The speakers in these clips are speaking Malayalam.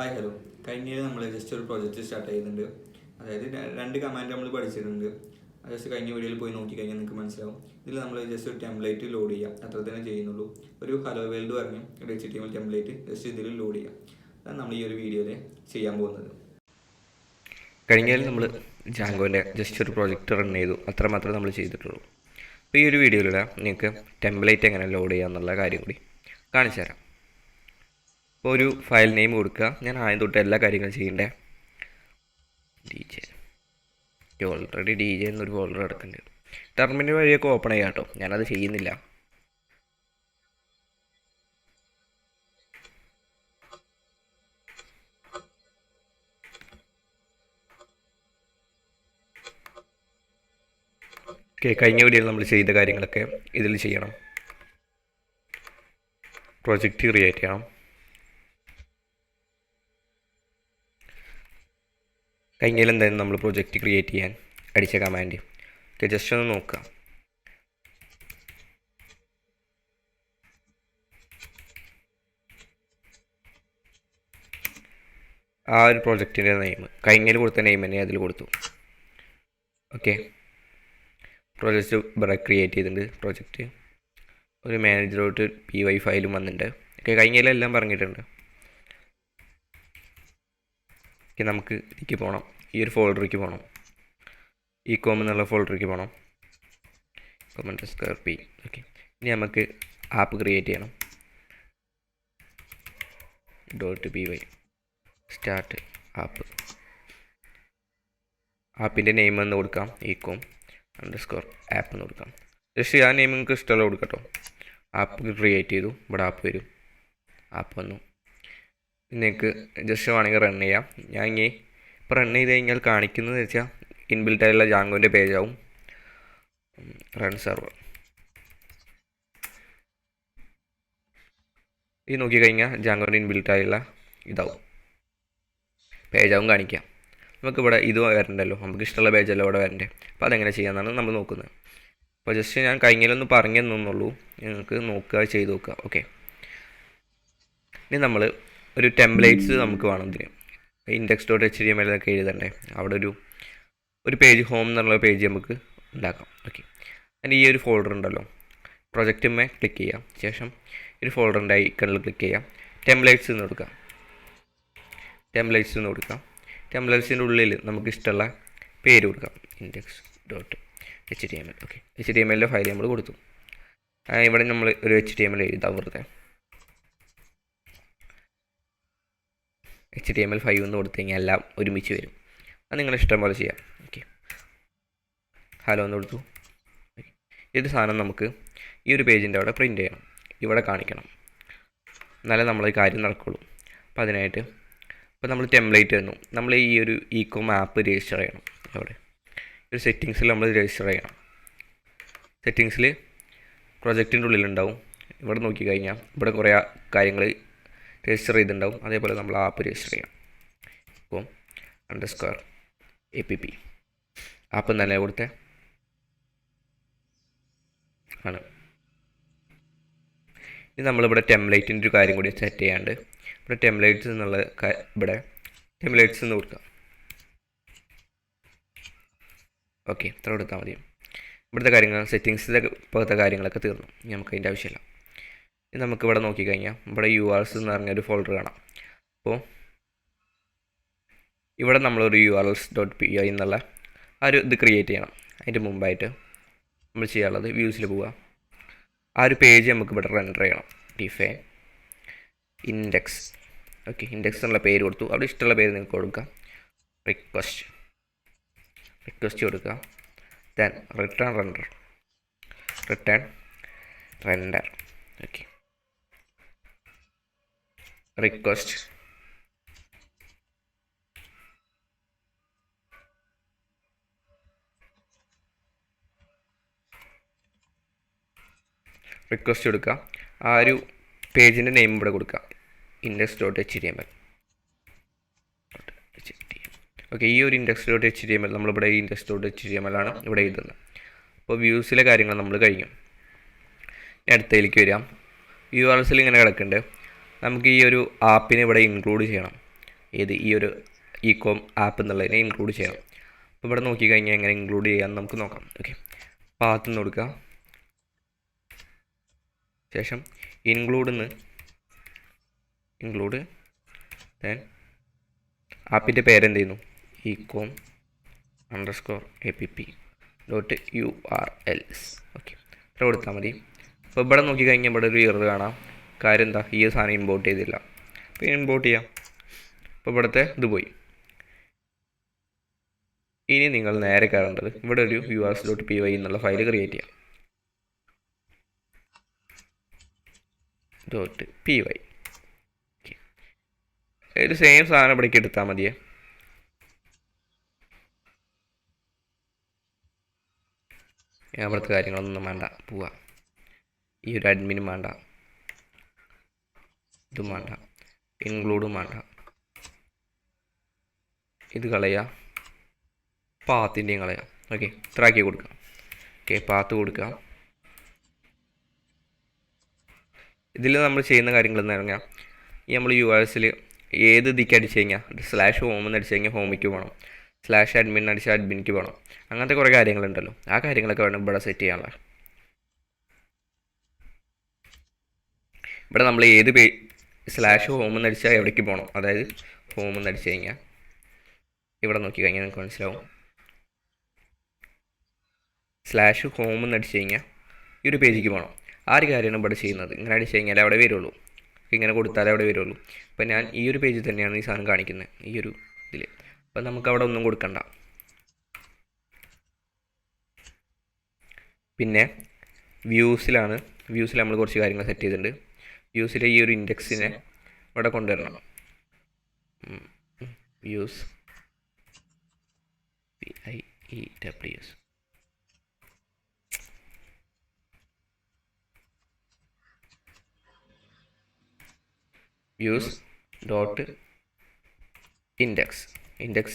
Hi hello. കഴിഞ്ഞ നമ്മൾ ജസ്റ്റ് ഒരു പ്രോജക്റ്റ് സ്റ്റാർട്ട് ചെയ്യുന്നുണ്ട്. അതായത് രണ്ട് കമാൻഡ് നമ്മൾ പഠിച്ചിട്ടുണ്ട്. ജസ്റ്റ് കഴിഞ്ഞ വീഡിയോയിൽ പോയി നോക്കിക്കഴിഞ്ഞാൽ നിങ്ങൾക്ക് മനസ്സിലാവും. ഇതിൽ നമ്മൾ ജസ്റ്റ് ഒരു ടെംപ്ലേറ്റ് ലോഡ് ചെയ്യാം, അത്ര തന്നെ ചെയ്യുന്നുള്ളൂ. ഒരു ഹലോ വേൾഡ് പറഞ്ഞ് ഒരു HTML ടെംപ്ലേറ്റ് ജസ്റ്റ് ഇതിൽ ലോഡ് ചെയ്യാം. അതാണ് നമ്മൾ ഈ ഒരു വീഡിയോയിൽ ചെയ്യാൻ പോകുന്നത്. കഴിഞ്ഞാൽ നമ്മൾ ജാങ്കോൻ്റെ ജസ്റ്റ് ഒരു പ്രോജക്റ്റ് റൺ ചെയ്തു, അത്ര മാത്രമേ നമ്മൾ ചെയ്തിട്ടുള്ളൂ. അപ്പോൾ ഈ ഒരു വീഡിയോയിലൂടെ നിങ്ങൾക്ക് ടെംപ്ലേറ്റ് എങ്ങനെ ലോഡ് ചെയ്യാമെന്നുള്ള കാര്യം കൂടി കാണിച്ചു തരാം. അപ്പോൾ ഒരു ഫയൽ നെയിം കൊടുക്കുക. ഞാൻ ആദ്യം തൊട്ട് എല്ലാ കാര്യങ്ങളും ചെയ്യണ്ടേ. ഓൾറെഡി DJ എന്നൊരു ഫോൾഡർ എടുക്കുന്നുണ്ട്. ടെർമിനൽ വഴിയൊക്കെ ഓപ്പൺ ചെയ്യാം കേട്ടോ, ഞാനത് ചെയ്യുന്നില്ല. കഴിഞ്ഞ വീഡിയോയിൽ നമ്മൾ ചെയ്ത കാര്യങ്ങളൊക്കെ ഇതിൽ ചെയ്യണം. പ്രോജക്റ്റ് ക്രിയേറ്റ് ചെയ്യണം. കഴിഞ്ഞാൽ എന്തായാലും നമ്മൾ പ്രോജക്റ്റ് ക്രിയേറ്റ് ചെയ്യാൻ അടിച്ച കമാൻഡ് ജസ്റ്റ് ഒന്ന് നോക്കുക. ആ ഒരു പ്രോജക്റ്റിൻ്റെ നെയിം കഴിഞ്ഞാൽ കൊടുത്ത നെയിം തന്നെ അതിൽ കൊടുത്തു. ഓക്കെ, പ്രോജക്റ്റ് ഇവിടെ ക്രിയേറ്റ് ചെയ്തിട്ടുണ്ട്. പ്രോജക്റ്റ് ഒരു മാനേജറോട്ട് PY ഫയലും വന്നിട്ടുണ്ട്. ഓക്കെ, കഴിഞ്ഞതിലെല്ലാം പറഞ്ഞിട്ടുണ്ട്. ഓക്കെ, നമുക്ക് ഇതിലേക്ക് പോകണം. ഈ ഒരു ഫോൾഡറിലേക്ക് പോകണം. കോം എന്നുള്ള ഫോൾഡറിലേക്ക് പോകണം. -p. ഓക്കെ, ഇനി നമുക്ക് ആപ്പ് ക്രിയേറ്റ് ചെയ്യണം. .py start app. ആപ്പിൻ്റെ നെയിം എന്ന് കൊടുക്കാം _app എന്ന് കൊടുക്കാം. ജസ്റ്റ് ആ നെയിം നിങ്ങൾക്ക് ഇഷ്ടമുള്ള കൊടുക്കട്ടോ. ആപ്പ് ക്രിയേറ്റ് ചെയ്തു, ഇവിടെ ആപ്പ് വരും. ആപ്പ് വന്നു. നിങ്ങൾക്ക് ജസ്റ്റ് വേണമെങ്കിൽ റൺ ചെയ്യാം. ഞാൻ ഇനി ഇപ്പോൾ റൺ ചെയ്ത് കഴിഞ്ഞാൽ കാണിക്കുന്നത് വെച്ചാൽ ഇൻബിൽറ്റ് ആയിട്ടുള്ള ജാങ്കോൻ്റെ പേജാവും. റൺ സെർവർ ഇത് നോക്കിക്കഴിഞ്ഞാൽ ജാങ്കോൻ്റെ ഇൻബിൽറ്റ് ആയിട്ടുള്ള ഇതാവും, പേജാവും കാണിക്കാം. നമുക്കിവിടെ ഇത് വരണ്ടല്ലോ, നമുക്ക് ഇഷ്ടമുള്ള പേജല്ലോ ഇവിടെ വരണ്ടേ. അപ്പോൾ അതെങ്ങനെ ചെയ്യാമെന്നാണ് നമ്മൾ നോക്കുന്നത്. അപ്പോൾ ജസ്റ്റ് ഞാൻ കഴിഞ്ഞാലൊന്ന് പറഞ്ഞു തന്നുള്ളൂ, നിങ്ങൾക്ക് നോക്കുക, ചെയ്ത് നോക്കുക. ഓക്കെ, ഇനി നമ്മൾ ഒരു ടെംപ്ലേറ്റ്സ് നമുക്ക് വേണം. ഇതിന് index.html എന്നൊക്കെ എഴുതണ്ടേ. അവിടെ ഒരു പേജ് ഹോം എന്നുള്ള പേജ് നമുക്ക് ഉണ്ടാക്കാം. ഓക്കെ, അതിന് ഈ ഒരു ഫോൾഡർ ഉണ്ടല്ലോ, പ്രൊജക്റ്റുമേ ക്ലിക്ക് ചെയ്യാം. ശേഷം ഒരു ഫോൾഡറിൻ്റെ ഐക്കണിൽ ക്ലിക്ക് ചെയ്യാം. ടെംപ്ലേറ്റ്സ് എന്ന് കൊടുക്കാം. ടെംപ്ലേറ്റ്സിൻ്റെ ഉള്ളിൽ നമുക്ക് ഇഷ്ടമുള്ള പേര് കൊടുക്കാം. index.html. ഓക്കെ, HTML ഫയൽ നമ്മൾ കൊടുത്തു. ഇവിടെ നമ്മൾ ഒരു HTML എഴുതാം വെറുതെ. HTML5 എന്ന് കൊടുത്തു കഴിഞ്ഞാൽ എല്ലാം ഒരുമിച്ച് വരും. അത് നിങ്ങളുടെ ഇഷ്ടം പോലെ ചെയ്യാം. ഓക്കെ, ഹലോ എന്ന് കൊടുത്തു. ഇത് സാധനം നമുക്ക് ഈ ഒരു പേജിൻ്റെ അവിടെ പ്രിൻ്റ് ചെയ്യണം, ഇവിടെ കാണിക്കണം, എന്നാലേ നമ്മൾ ഈ കാര്യം നടക്കുള്ളൂ. അപ്പോൾ അതിനായിട്ട് ഇപ്പോൾ നമ്മൾ ടെംപ്ലേറ്റ് തന്നു. നമ്മൾ ഈ ഒരു കോം ആപ്പ് രജിസ്റ്റർ ചെയ്യണം. അവിടെ ഒരു സെറ്റിങ്സിൽ നമ്മൾ രജിസ്റ്റർ ചെയ്യണം. സെറ്റിങ്സിൽ പ്രൊജക്റ്റിൻ്റെ ഉള്ളിലുണ്ടാവും. ഇവിടെ നോക്കിക്കഴിഞ്ഞാൽ ഇവിടെ കുറേ കാര്യങ്ങൾ രജിസ്റ്റർ ചെയ്തിട്ടുണ്ടാവും. അതേപോലെ നമ്മൾ ആപ്പ് രജിസ്റ്റർ ചെയ്യാം. അപ്പോൾ _app ആപ്പ് എന്നല്ലേ കൊടുത്തേ ആണ്. ഇനി നമ്മളിവിടെ ടെംപ്ലേറ്റിൻ്റെ ഒരു കാര്യം കൂടി സെറ്റ് ചെയ്യാണ്ട് ഇവിടെ ടെംപ്ലേറ്റ്സ് എന്നുള്ള ഇവിടെ ടെംപ്ലേറ്റ്സ് എന്ന് കൊടുക്കാം. ഓക്കെ, ഇത്ര കൊടുത്താൽ മതി. ഇവിടുത്തെ കാര്യങ്ങൾ സെറ്റിങ്സിൻ്റെ പോലത്തെ കാര്യങ്ങളൊക്കെ തീർന്നു. നമുക്ക് അതിൻ്റെ ആവശ്യമില്ല. ഇനി നമുക്കിവിടെ നോക്കിക്കഴിഞ്ഞാൽ ഇവിടെ URLs എന്ന് പറഞ്ഞൊരു ഫോൾഡർ കാണാം. അപ്പോൾ ഇവിടെ നമ്മളൊരു urls.py എന്നുള്ള ആ ഒരു ഇത് ക്രിയേറ്റ് ചെയ്യണം. അതിൻ്റെ മുമ്പായിട്ട് നമ്മൾ ചെയ്യാനുള്ളത് വ്യൂസിൽ പോവുക. ആ ഒരു പേജ് നമുക്ക് ഇവിടെ റെൻഡർ ചെയ്യണം. Define index. ഓക്കെ, ഇൻഡെക്സ് എന്നുള്ള പേര് കൊടുത്തു. അവിടെ ഇഷ്ടമുള്ള പേര് നിങ്ങൾക്ക് കൊടുക്കാം. റിക്വസ്റ്റ് കൊടുക്കുക. Then return render. Okay, request കൊടുക്കുക. ആ ഒരു പേജിൻ്റെ നെയിം ഇവിടെ കൊടുക്കുക. index.html. ഓക്കെ, ഈ ഒരു index.html നമ്മളിവിടെ index.html ആണ് ഇവിടെ എഴുതുന്നത്. അപ്പോൾ വ്യൂസിലെ കാര്യങ്ങൾ നമ്മൾ കഴിഞ്ഞു. അടുത്തതിലേക്ക് വരാം. URLസിൽ ഇങ്ങനെ കിടക്കുന്നുണ്ട്. നമുക്ക് ഈ ഒരു ആപ്പിനെ ഇവിടെ ഇൻക്ലൂഡ് ചെയ്യണം. ഏത് ഈ ഒരു ഇ-കോം ആപ്പ് എന്നുള്ളതിനെ ഇൻക്ലൂഡ് ചെയ്യണം. അപ്പോൾ ഇവിടെ നോക്കിക്കഴിഞ്ഞാൽ എങ്ങനെ ഇൻക്ലൂഡ് ചെയ്യാമെന്ന് നമുക്ക് നോക്കാം. ഓക്കെ, പാത്ത് എന്ന് കൊടുക്കുക. ശേഷം ഇൻക്ലൂഡ് ദെൻ ആപ്പിൻ്റെ പേരെന്ത് ചെയ്യുന്നു, ecom_app.urls. ഓക്കെ, ഇത്ര കൊടുത്താൽ മതി. അപ്പോൾ ഇവിടെ നോക്കിക്കഴിഞ്ഞാൽ ഇവിടെ ഒരു എറർ കാണാം. കാര്യം എന്താ, ഈ സാധനം ഇമ്പോർട്ട് ചെയ്തില്ല. അപ്പോൾ ഇമ്പോർട്ട് ചെയ്യാം. അപ്പോൾ ഇവിടുത്തെ ഇത് പോയി. ഇനി നിങ്ങൾ നേരെ കയറേണ്ടത് ഇവിടെ ഒരു urs.py എന്നുള്ള ഫയൽ ക്രിയേറ്റ് ചെയ്യാം. .py. ഓക്കെ, ഒരു സെയിം സാധനം ഇവിടേക്ക് എടുത്താൽ മതിയേ. അവിടുത്തെ കാര്യങ്ങളൊന്നും വേണ്ട, പോവാ. ഈ ഒരു അഡ്മിനും വേണ്ട, ഇതും വേണ്ട, ഇൻക്ലൂഡും വേണ്ട, ഇത് കളയുക, പാത്തിൻ്റെയും കളയുക. ഓക്കെ, ഇത്ര ആക്കി കൊടുക്കാം. ഓക്കെ, പാത്ത് കൊടുക്കുക. ഇതിൽ നമ്മൾ ചെയ്യുന്ന കാര്യങ്ങൾ എന്ന് പറഞ്ഞാൽ ഈ നമ്മൾ യുആർഎസിൽ ഏത് ഇതിക്ക് അടിച്ചു കഴിഞ്ഞാൽ /home എന്ന് അടിച്ചു കഴിഞ്ഞാൽ ഹോമിക്ക് പോകണം, /admin അടിച്ചാൽ അഡ്മിനിക്ക് പോകണം. അങ്ങനത്തെ കുറേ കാര്യങ്ങളുണ്ടല്ലോ, ആ കാര്യങ്ങളൊക്കെ വേണം ഇവിടെ സെറ്റ് ചെയ്യാനുള്ള. ഇവിടെ നമ്മൾ ഏത് /home എന്ന് അടിച്ചാൽ എവിടേക്ക് പോകണം, അതായത് ഹോം എന്ന് അടിച്ചു കഴിഞ്ഞാൽ ഇവിടെ നോക്കി കഴിഞ്ഞാൽ നിങ്ങൾക്ക് മനസ്സിലാവും. /home എന്ന് അടിച്ചു കഴിഞ്ഞാൽ ഈ ഒരു പേജിക്ക് പോകണം. ആ ഒരു കാര്യമാണ് ഇവിടെ ചെയ്യുന്നത്. ഇങ്ങനെ അടിച്ചു കഴിഞ്ഞാൽ അവിടെ വരുള്ളൂ, ഇങ്ങനെ കൊടുത്താലേ അവിടെ വരുള്ളൂ. അപ്പം ഞാൻ ഈ ഒരു പേജിൽ തന്നെയാണ് ഈ സാധനം കാണിക്കുന്നത്, ഈ ഒരു ഇതിൽ. അപ്പം നമുക്ക് അവിടെ ഒന്നും കൊടുക്കണ്ട. പിന്നെ വ്യൂസിൽ നമ്മൾ കുറച്ച് കാര്യങ്ങൾ സെറ്റ് ചെയ്തിട്ടുണ്ട്. വ്യൂസിലെ ഈ ഒരു ഇൻഡെക്സിനെ ഇവിടെ കൊണ്ടുവരണം. Views PIEWS views dot index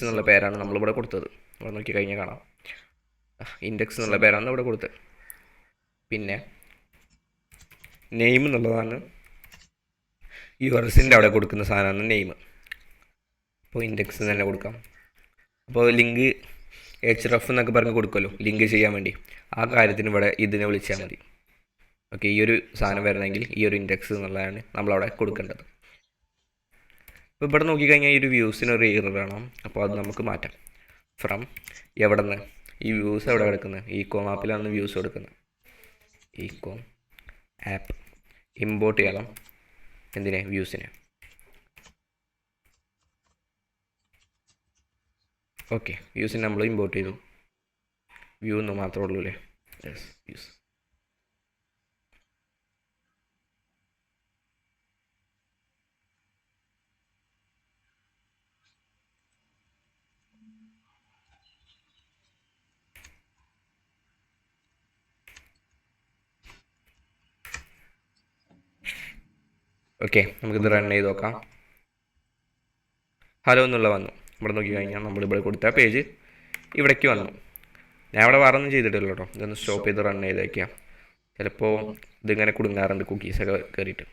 എന്നുള്ള പേരാണ് നമ്മളിവിടെ കൊടുത്തത്. ഇവിടെ നോക്കി കഴിഞ്ഞാൽ കാണാം, ഇൻഡെക്സ് എന്നുള്ള പേരാണ് ഇവിടെ കൊടുത്തത്. പിന്നെ നെയിം എന്നുള്ളതാണ് യുആർഎസിൻ്റെ അവിടെ കൊടുക്കുന്ന സാധനമാണ് നെയിം. അപ്പോൾ ഇൻഡെക്സ് തന്നെ കൊടുക്കാം. അപ്പോൾ ലിങ്ക് href എന്നൊക്കെ പറഞ്ഞ് കൊടുക്കുമല്ലോ ലിങ്ക് ചെയ്യാൻ വേണ്ടി, ആ കാര്യത്തിന് ഇവിടെ ഇതിനെ വിളിച്ചാൽ മതി. ഓക്കെ, ഈ ഒരു സാധനം വരണമെങ്കിൽ ഈ ഒരു ഇൻഡെക്സ് എന്നുള്ളതാണ് നമ്മളവിടെ കൊടുക്കേണ്ടത്. അപ്പോൾ ഇവിടെ നോക്കിക്കഴിഞ്ഞാൽ ഈ ഒരു വ്യൂസിന് ഒരു എറർ വേണം. അപ്പോൾ അത് നമുക്ക് മാറ്റാം. ഫ്രം എവിടെ നിന്ന്, ഈ വ്യൂസ് എവിടെ കിടക്കുന്നത്, ഇ-കോം ആപ്പിലാണ് വ്യൂസ് കൊടുക്കുന്നത്. ഇ-കോം ആപ്പ് ഇമ്പോർട്ട് ചെയ്യണം. എന്തിനെ, വ്യൂസിനെ. ഓക്കെ, വ്യൂസിനെ നമ്മൾ ഇമ്പോർട്ട് ചെയ്തു. വ്യൂ എന്ന് മാത്രമേ ഉള്ളൂ അല്ലേ, യെസ് വ്യൂസ്. ഓക്കെ, നമുക്കിത് റൺ ചെയ്ത് നോക്കാം. ഹലോ എന്നുള്ള വന്നു. ഇവിടെ നോക്കി കഴിഞ്ഞാൽ നമ്മളിവിടെ കൊടുത്ത പേജ് ഇവിടേക്ക് വന്നു. ഞാൻ ഇവിടെ വേറെ ഒന്നും ചെയ്തിട്ടില്ല കേട്ടോ. ഇതൊന്ന് സ്റ്റോപ്പ് ചെയ്ത് റൺ ചെയ്ത് വയ്ക്കാം. ചിലപ്പോൾ ഇതിങ്ങനെ കുടുങ്ങാറുണ്ട് കുക്കീസൊക്കെ കയറിയിട്ട്.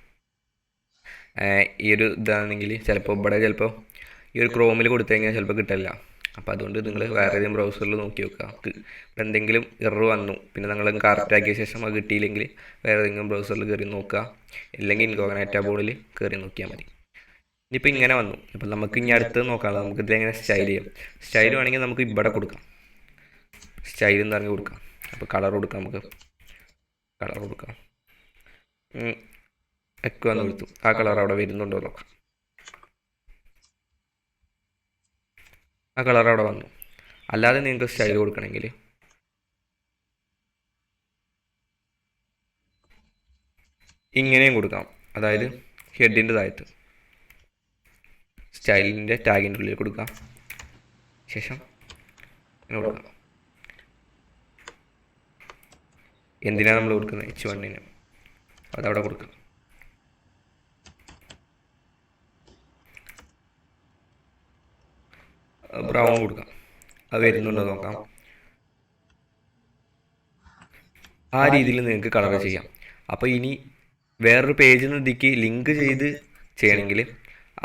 ഈ ഒരു ഇതാണെങ്കിൽ ചിലപ്പോൾ ഈ ഒരു ക്രോമിൽ കൊടുത്തു കഴിഞ്ഞാൽ ചിലപ്പോൾ കിട്ടില്ല. അപ്പോൾ അതുകൊണ്ട് നിങ്ങൾ വേറെ ഏതെങ്കിലും ബ്രൗസറിൽ നോക്കി നോക്കുക. ഇവിടെ എന്തെങ്കിലും എറർ വന്നു, പിന്നെ നിങ്ങൾ കറക്റ്റ് ആക്കിയ ശേഷം അത് കിട്ടിയില്ലെങ്കിൽ വേറെ ഏതെങ്കിലും ബ്രൗസറിൽ കയറി നോക്കുക, അല്ലെങ്കിൽ ഇൻകോഗ്നൈറ്റ് ബോർഡിൽ കയറി നോക്കിയാൽ മതി. ഇനിയിപ്പോൾ ഇങ്ങനെ വന്നു. അപ്പോൾ നമുക്ക് ഇനി അടുത്ത് നോക്കാം, നമുക്ക് ഇതിലെങ്ങനെ സ്റ്റൈൽ ചെയ്യാം. സ്റ്റൈൽ വേണമെങ്കിൽ നമുക്ക് ഇവിടെ കൊടുക്കാം, സ്റ്റൈൽ എന്ന് പറഞ്ഞ് കൊടുക്കാം. അപ്പോൾ കളർ കൊടുക്കാം, നമുക്ക് കളർ കൊടുക്കാം. ഒക്കെ വന്ന് കൊടുത്തു. ആ കളർ അവിടെ വരുന്നുണ്ടോ നോക്കാം. ആ കളർ അവിടെ വന്നു. അല്ലാതെ നിങ്ങൾക്ക് സ്റ്റൈൽ കൊടുക്കണമെങ്കിൽ ഇങ്ങനെയും കൊടുക്കാം. അതായത് ഹെഡിൻ്റെ താഴത്ത് സ്റ്റൈലിൻ്റെ ടാഗിൻ്റെ ഉള്ളിൽ കൊടുക്കാം. ശേഷം ഇങ്ങനെ കൊടുക്കാം. എന്തിനാണ് നമ്മൾ കൊടുക്കുന്നത്, H1-ന്, അതവിടെ കൊടുക്കാം. ബ്രൗൺ കൊടുക്കാം. അത് വരുന്നുണ്ടോ നോക്കാം. ആ രീതിയിൽ നിങ്ങൾക്ക് കളർ ചെയ്യാം. അപ്പോൾ ഇനി വേറൊരു പേജിൽ നിന്ന് ഇതിക്ക് ലിങ്ക് ചെയ്ത് ചെയ്യണമെങ്കിൽ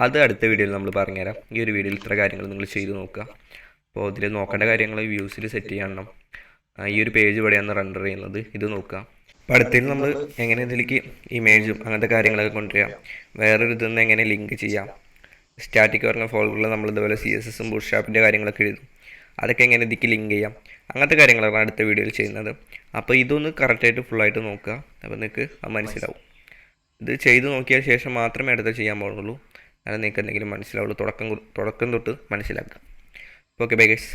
അത് അടുത്ത വീഡിയോയിൽ നമ്മൾ പറഞ്ഞുതരാം. ഈ ഒരു വീഡിയോയിൽ ഇത്ര കാര്യങ്ങൾ നിങ്ങൾ ചെയ്ത് നോക്കുക. അപ്പോൾ ഇതിൽ നോക്കേണ്ട കാര്യങ്ങൾ വ്യൂസിൽ സെറ്റ് ചെയ്യണം. ഈ ഒരു പേജ് ഇവിടെയാണ് റെൻഡർ ചെയ്യുന്നത്, ഇത് നോക്കുക. അപ്പോൾ അടുത്തതിൽ നമ്മൾ എങ്ങനെ ഇതിലേക്ക് ഇമേജും അങ്ങനത്തെ കാര്യങ്ങളൊക്കെ കൊണ്ടുവരാം, വേറൊരു ഇതൊന്ന് എങ്ങനെ ലിങ്ക് ചെയ്യാം, സ്റ്റാറ്റിക് പറഞ്ഞ ഫോൾഡറിൽ നമ്മൾ ഇതുപോലെ CSSഉം ബൂട്ട്സ്ട്രാപ്പിൻ്റെ കാര്യങ്ങളൊക്കെ എഴുതും, അതൊക്കെ എങ്ങനെ ഇതിലേക്ക് ലിങ്ക് ചെയ്യാം, അങ്ങനത്തെ കാര്യങ്ങളാണ് അടുത്ത വീഡിയോയിൽ ചെയ്യുന്നത്. അപ്പോൾ ഇതൊന്ന് കറക്റ്റായിട്ട് ഫുള്ളായിട്ട് നോക്കുക. അപ്പോൾ നിങ്ങൾക്ക് അത് മനസ്സിലാവും. ഇത് ചെയ്ത് നോക്കിയ ശേഷം മാത്രമേ അടുത്ത ചെയ്യാൻ പാടുള്ളൂ. അത് നിങ്ങൾക്ക് എന്തെങ്കിലും മനസ്സിലാവുള്ളൂ. തുടക്കം തൊട്ട് മനസ്സിലാക്കുക. Okay bye guys.